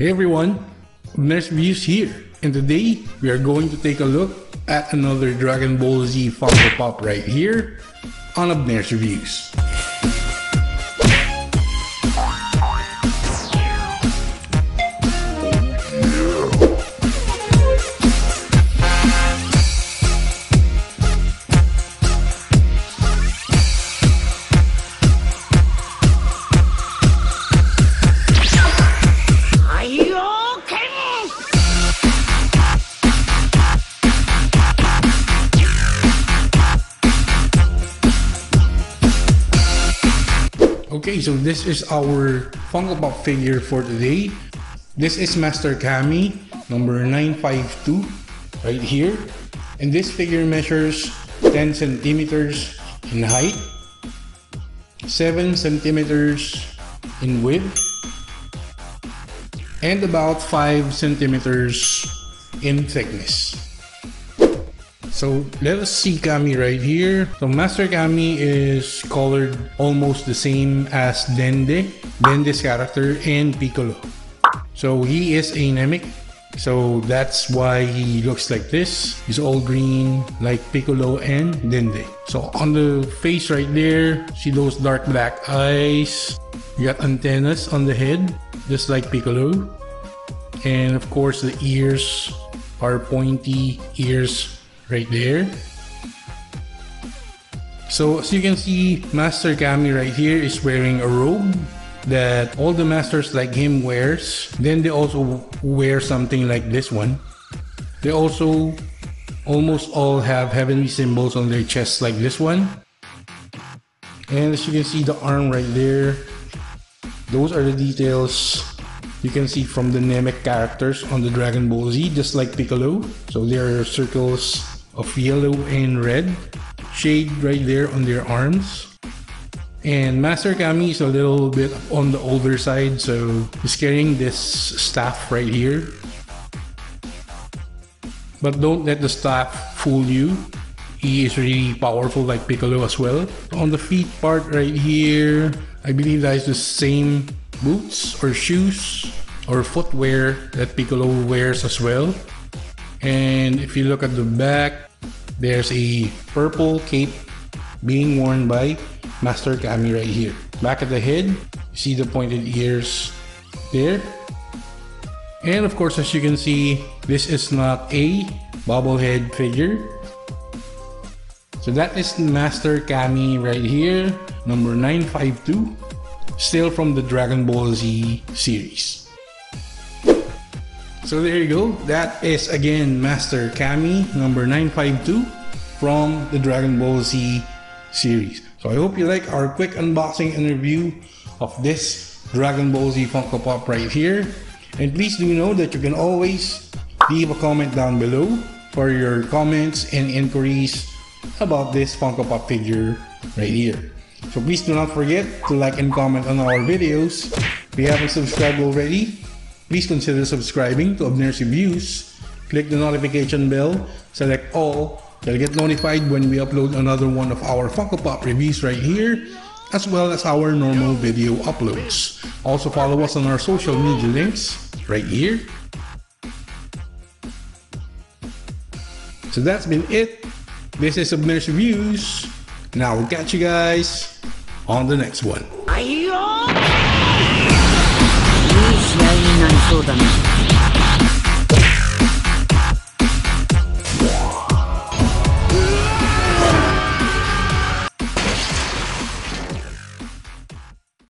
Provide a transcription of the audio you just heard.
Hey everyone, NERF Reviews here, and today we are going to take a look at another Dragon Ball Z Funko Pop right here on Abners Reviews. Okay, so this is our Funko Pop figure for today. This is Master Kami, number 952, right here. And this figure measures 10 centimeters in height, 7 centimeters in width, and about 5 centimeters in thickness. So let us see Kami right here. So Master Kami is colored almost the same as Dende's character, and Piccolo. So he is anemic, so that's why he looks like this. He's all green like Piccolo and Dende. So on the face right there, see those dark black eyes. You got antennas on the head, just like Piccolo. And of course the ears are pointy ears right there. So as you can see, Master Kami right here is wearing a robe that all the masters like him wears. Then they also wear something like this one. They also almost all have heavenly symbols on their chests like this one. And as you can see, the arm right there, those are the details you can see from the Namek characters on the Dragon Ball Z, just like Piccolo. So there are circles of yellow and red shade right there on their arms. And Master Kami is a little bit on the older side, so he's carrying this staff right here. But don't let the staff fool you. He is really powerful like Piccolo as well. On the feet part right here, I believe that is the same boots or shoes or footwear that Piccolo wears as well. And if you look at the back, there's a purple cape being worn by Master Kami right here. Back at the head, you see the pointed ears there. And of course, as you can see, this is not a bobblehead figure. So that is Master Kami right here, number 952, still from the Dragon Ball Z series. So there you go, that is again Master Kami, number 952 from the Dragon Ball Z series. So I hope you like our quick unboxing and review of this Dragon Ball Z Funko Pop right here. And please do know that you can always leave a comment down below for your comments and inquiries about this Funko Pop figure right here. So please do not forget to like and comment on our videos. If you haven't subscribed already, please consider subscribing to Abners Reviews. Click the notification bell, select all, you'll get notified when we upload another one of our Funko Pop reviews right here, as well as our normal video uploads. Also follow us on our social media links right here. So that's been it. This is Abners Reviews, and I will catch you guys on the next one. いい試合になりそうだな。